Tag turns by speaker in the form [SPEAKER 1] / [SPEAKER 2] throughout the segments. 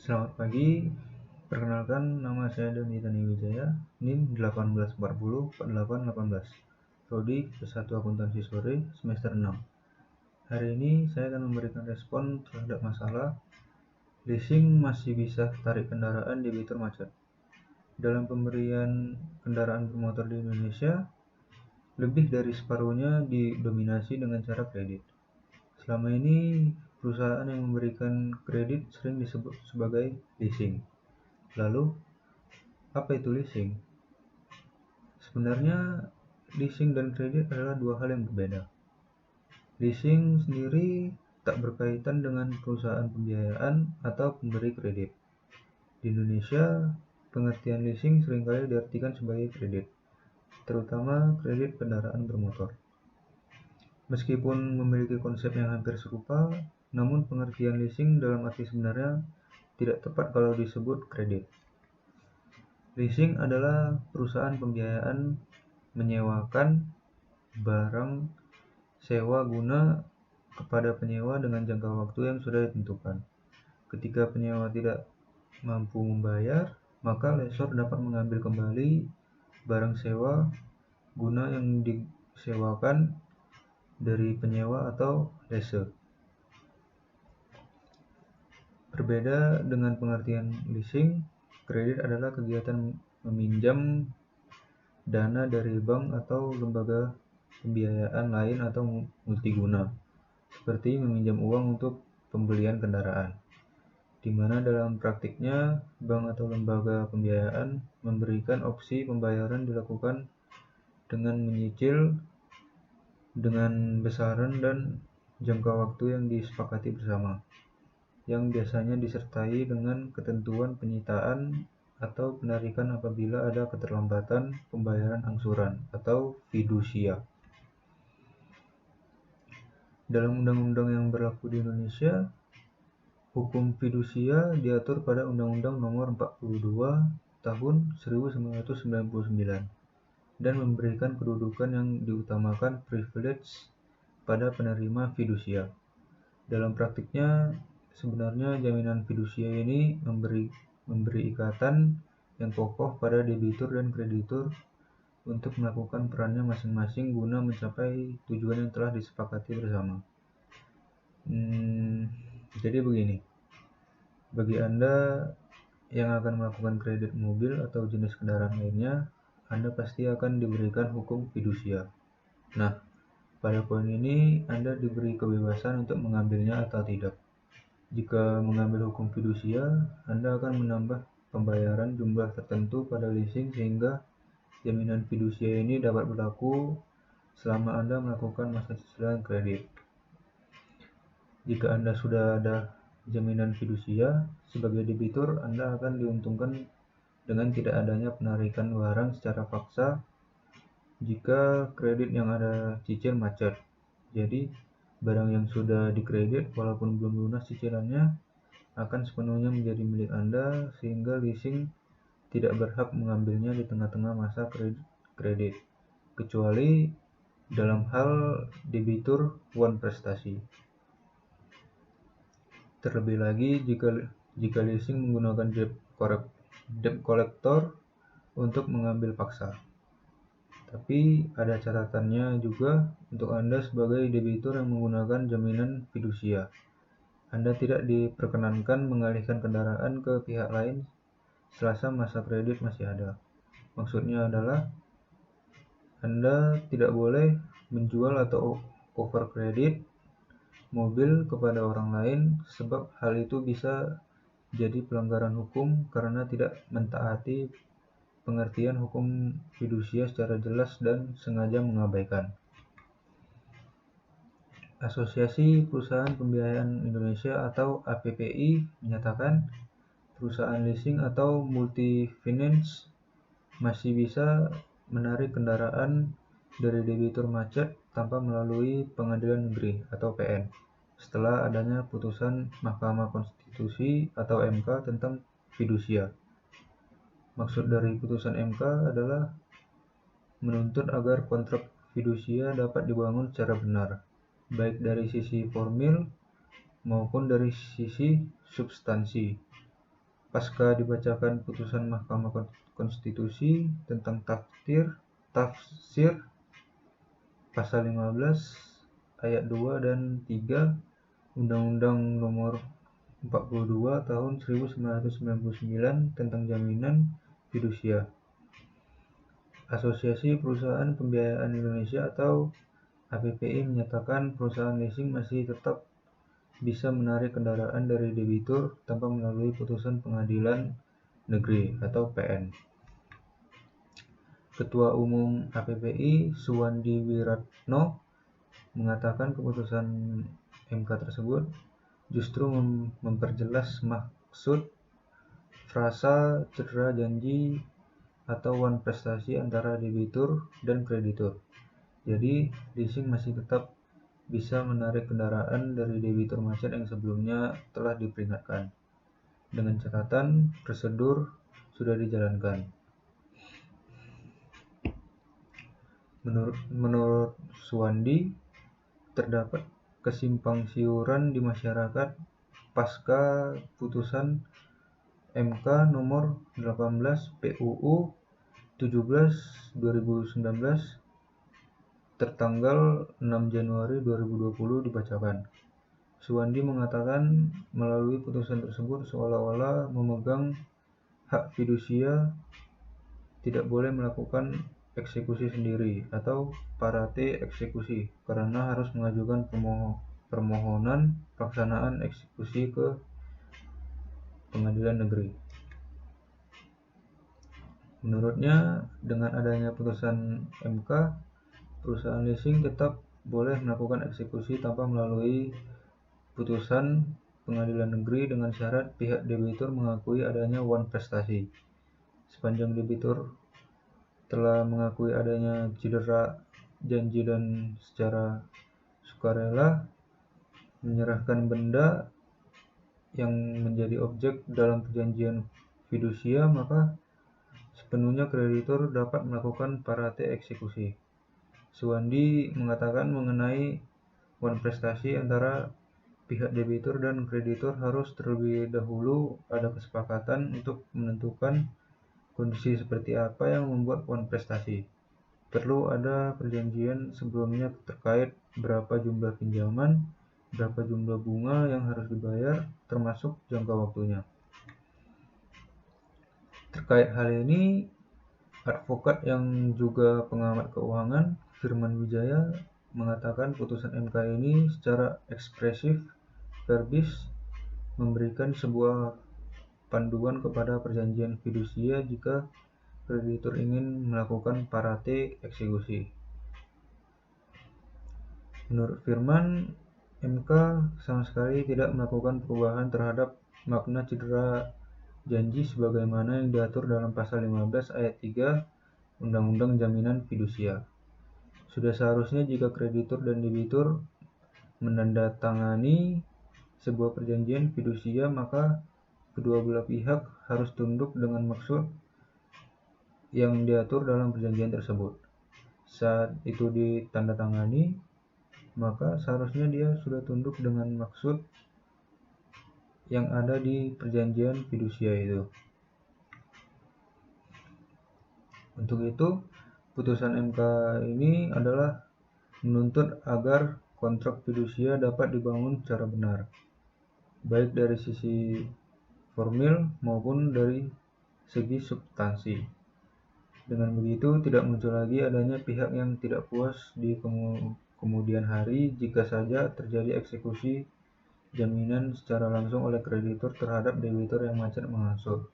[SPEAKER 1] Selamat pagi, perkenalkan nama saya Doni Taniwijaya, NIM 18404818, Prodi S1 Akuntansi Sore, semester 6. Hari ini saya akan memberikan respon terhadap masalah leasing masih bisa tarik kendaraan debitur macet. Dalam pemberian kendaraan bermotor di Indonesia, lebih dari separuhnya didominasi dengan cara kredit. Selama ini, perusahaan yang memberikan kredit sering disebut sebagai leasing. Lalu, apa itu leasing? Sebenarnya, leasing dan kredit adalah dua hal yang berbeda. Leasing sendiri tak berkaitan dengan perusahaan pembiayaan atau pemberi kredit. Di Indonesia, pengertian leasing seringkali diartikan sebagai kredit, terutama kredit kendaraan bermotor. Meskipun memiliki konsep yang hampir serupa, namun pengertian leasing dalam arti sebenarnya tidak tepat kalau disebut kredit. Leasing adalah perusahaan pembiayaan menyewakan barang sewa guna kepada penyewa dengan jangka waktu yang sudah ditentukan. Ketika penyewa tidak mampu membayar, maka lessor dapat mengambil kembali barang sewa guna yang disewakan dari penyewa atau lessor. Berbeda dengan pengertian leasing, kredit adalah kegiatan meminjam dana dari bank atau lembaga pembiayaan lain atau multiguna, seperti meminjam uang untuk pembelian kendaraan, di mana dalam praktiknya bank atau lembaga pembiayaan memberikan opsi pembayaran dilakukan dengan menyicil dengan besaran dan jangka waktu yang disepakati bersama, yang biasanya disertai dengan ketentuan penyitaan atau penarikan apabila ada keterlambatan pembayaran angsuran atau fidusia. Dalam undang-undang yang berlaku di Indonesia, hukum fidusia diatur pada Undang-Undang Nomor 42 Tahun 1999 dan memberikan kedudukan yang diutamakan privilege pada penerima fidusia. Dalam praktiknya, sebenarnya jaminan fidusia ini memberi ikatan yang kokoh pada debitur dan kreditur untuk melakukan perannya masing-masing guna mencapai tujuan yang telah disepakati bersama. Jadi begini, bagi Anda yang akan melakukan kredit mobil atau jenis kendaraan lainnya, Anda pasti akan diberikan hukum fidusia. Nah, pada poin ini Anda diberi kebebasan untuk mengambilnya atau tidak. Jika mengambil hukum fidusia, Anda akan menambah pembayaran jumlah tertentu pada leasing sehingga jaminan fidusia ini dapat berlaku selama Anda melakukan masa cicilan kredit. Jika Anda sudah ada jaminan fidusia, sebagai debitur Anda akan diuntungkan dengan tidak adanya penarikan barang secara paksa jika kredit yang Anda cicil macet. Jadi, barang yang sudah dikredit walaupun belum lunas cicilannya akan sepenuhnya menjadi milik Anda sehingga leasing tidak berhak mengambilnya di tengah-tengah masa kredit, kecuali dalam hal debitur wan prestasi. Terlebih lagi jika leasing menggunakan debt collector untuk mengambil paksa. Tapi ada catatannya juga untuk Anda sebagai debitur yang menggunakan jaminan fidusia. Anda tidak diperkenankan mengalihkan kendaraan ke pihak lain selama masa kredit masih ada. Maksudnya adalah Anda tidak boleh menjual atau over kredit mobil kepada orang lain sebab hal itu bisa jadi pelanggaran hukum karena tidak mentaati pengertian hukum fidusia secara jelas dan sengaja mengabaikan. Asosiasi Perusahaan Pembiayaan Indonesia atau APPI menyatakan perusahaan leasing atau multi-finance masih bisa menarik kendaraan dari debitur macet tanpa melalui pengadilan negeri atau PN setelah adanya putusan Mahkamah Konstitusi atau MK tentang fidusia. Maksud dari putusan MK adalah menuntut agar kontrak fidusia dapat dibangun secara benar, baik dari sisi formil maupun dari sisi substansi. pasca dibacakan putusan Mahkamah Konstitusi tentang tafsir pasal 15 ayat 2 dan 3 Undang-Undang Nomor 42 Tahun 1999 tentang Jaminan Fidusia. Asosiasi Perusahaan Pembiayaan Indonesia atau APPI menyatakan perusahaan leasing masih tetap bisa menarik kendaraan dari debitur tanpa melalui putusan pengadilan negeri atau PN. Ketua Umum APPI Suwandi Wiratno mengatakan keputusan MK tersebut justru memperjelas maksud frasa cedera janji atau wan prestasi antara debitur dan kreditur. Jadi, leasing masih tetap bisa menarik kendaraan dari debitur macet yang sebelumnya telah diperingatkan. Dengan catatan, prosedur sudah dijalankan. Menurut Suwandi, terdapat kesimpang siuran di masyarakat pasca putusan MK nomor 18 PUU 17/2019 tertanggal 6 Januari 2020 dibacakan. Suwandi mengatakan melalui putusan tersebut seolah-olah memegang hak fidusia tidak boleh melakukan eksekusi sendiri atau parate eksekusi karena harus mengajukan permohonan pelaksanaan eksekusi ke pengadilan negeri. Menurutnya, dengan adanya putusan MK, perusahaan leasing tetap boleh melakukan eksekusi tanpa melalui putusan pengadilan negeri dengan syarat pihak debitur mengakui adanya wan prestasi. Sepanjang debitur telah mengakui adanya cedera janji dan secara sukarela menyerahkan benda yang menjadi objek dalam perjanjian fidusia, maka sepenuhnya kreditur dapat melakukan parate eksekusi. Suwandi mengatakan mengenai wan prestasi antara pihak debitur dan kreditur harus terlebih dahulu ada kesepakatan untuk menentukan kondisi seperti apa yang membuat wan prestasi. Perlu ada perjanjian sebelumnya terkait berapa jumlah pinjaman, berapa jumlah bunga yang harus dibayar, termasuk jangka waktunya. Terkait hal ini, advokat yang juga pengamat keuangan, Firman Wijaya, mengatakan putusan MK ini secara ekspresif verbis memberikan sebuah panduan kepada perjanjian fidusia jika kreditur ingin melakukan parate eksekusi. Menurut Firman, MK sama sekali tidak melakukan perubahan terhadap makna cedera janji sebagaimana yang diatur dalam pasal 15 ayat 3 Undang-Undang Jaminan Fidusia. Sudah seharusnya jika kreditur dan debitur menandatangani sebuah perjanjian fidusia, maka kedua belah pihak harus tunduk dengan maksud yang diatur dalam perjanjian tersebut. Saat itu ditandatangani, maka seharusnya dia sudah tunduk dengan maksud yang ada di perjanjian fidusia itu. Untuk itu, putusan MK ini adalah menuntut agar kontrak fidusia dapat dibangun secara benar, baik dari sisi formil maupun dari segi substansi. Dengan begitu, tidak muncul lagi adanya pihak yang tidak puas di kemudian hari jika saja terjadi eksekusi jaminan secara langsung oleh kreditur terhadap debitur yang macet mengangsur.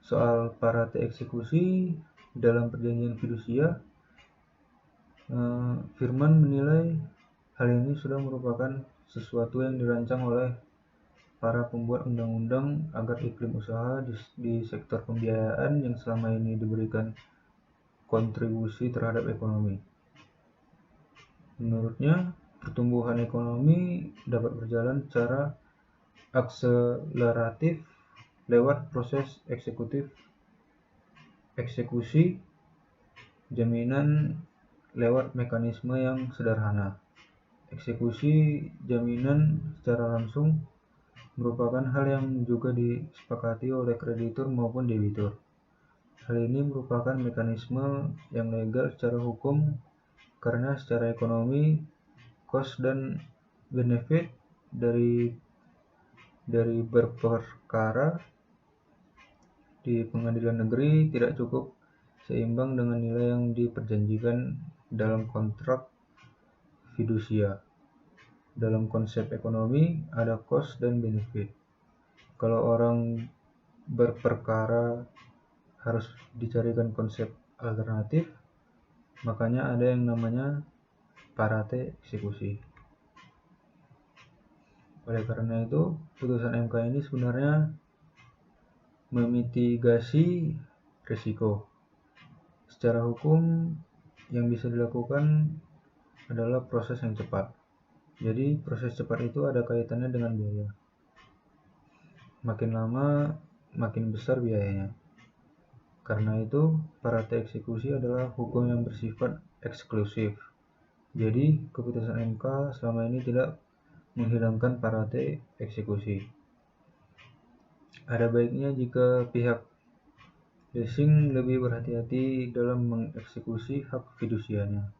[SPEAKER 1] Soal parate eksekusi dalam perjanjian fidusia, Firman menilai hal ini sudah merupakan sesuatu yang dirancang oleh para pembuat undang-undang agar iklim usaha di sektor pembiayaan yang selama ini diberikan kontribusi terhadap ekonomi. Menurutnya, pertumbuhan ekonomi dapat berjalan secara akseleratif lewat proses eksekusi jaminan lewat mekanisme yang sederhana. Eksekusi jaminan secara langsung merupakan hal yang juga disepakati oleh kreditur maupun debitur. Hal ini merupakan mekanisme yang legal secara hukum karena secara ekonomi, cost dan benefit dari berperkara di pengadilan negeri tidak cukup seimbang dengan nilai yang diperjanjikan dalam kontrak fidusia. Dalam konsep ekonomi, ada cost dan benefit. Kalau orang berperkara harus dicarikan konsep alternatif, makanya ada yang namanya parate eksekusi. Oleh karena itu, putusan MK ini sebenarnya memitigasi risiko. Secara hukum, yang bisa dilakukan adalah proses yang cepat. Jadi, proses cepat itu ada kaitannya dengan biaya. Makin lama, makin besar biayanya. Karena itu, parate eksekusi adalah hukum yang bersifat eksklusif. Jadi, keputusan MK selama ini tidak menghilangkan parate eksekusi. Ada baiknya jika pihak leasing lebih berhati-hati dalam mengeksekusi hak fidusianya.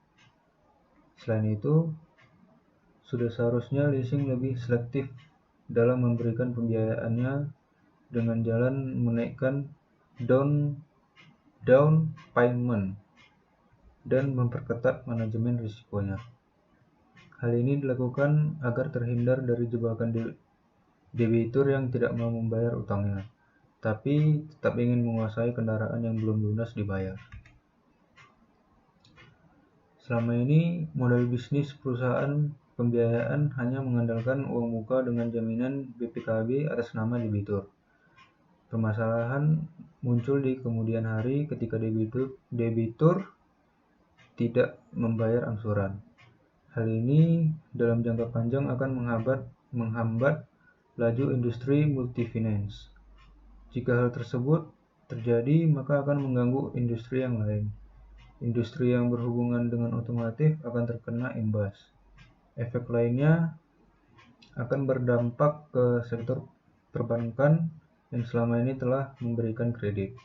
[SPEAKER 1] Selain itu, sudah seharusnya leasing lebih selektif dalam memberikan pembiayaannya dengan jalan menaikkan down payment dan memperketat manajemen risikonya. Hal ini dilakukan agar terhindar dari jebakan debitur yang tidak mau membayar utangnya, tapi tetap ingin menguasai kendaraan yang belum lunas dibayar. Selama ini, model bisnis perusahaan pembiayaan hanya mengandalkan uang muka dengan jaminan BPKB atas nama debitur. Permasalahan muncul di kemudian hari ketika debitur tidak membayar angsuran. Hal ini dalam jangka panjang akan menghambat laju industri multifinance. Jika hal tersebut terjadi, maka akan mengganggu industri yang lain. Industri yang berhubungan dengan otomotif akan terkena imbas. Efek lainnya akan berdampak ke sektor perbankan yang selama ini telah memberikan kredit.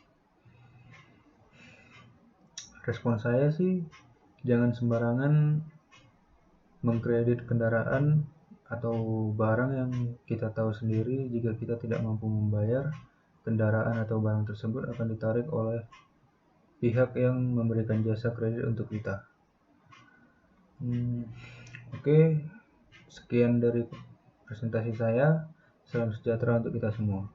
[SPEAKER 1] Respon saya sih, jangan sembarangan mengkredit kendaraan atau barang yang kita tahu sendiri jika kita tidak mampu membayar. Kendaraan atau barang tersebut akan ditarik oleh pihak yang memberikan jasa kredit untuk kita. Oke, sekian dari presentasi saya. Salam sejahtera untuk kita semua.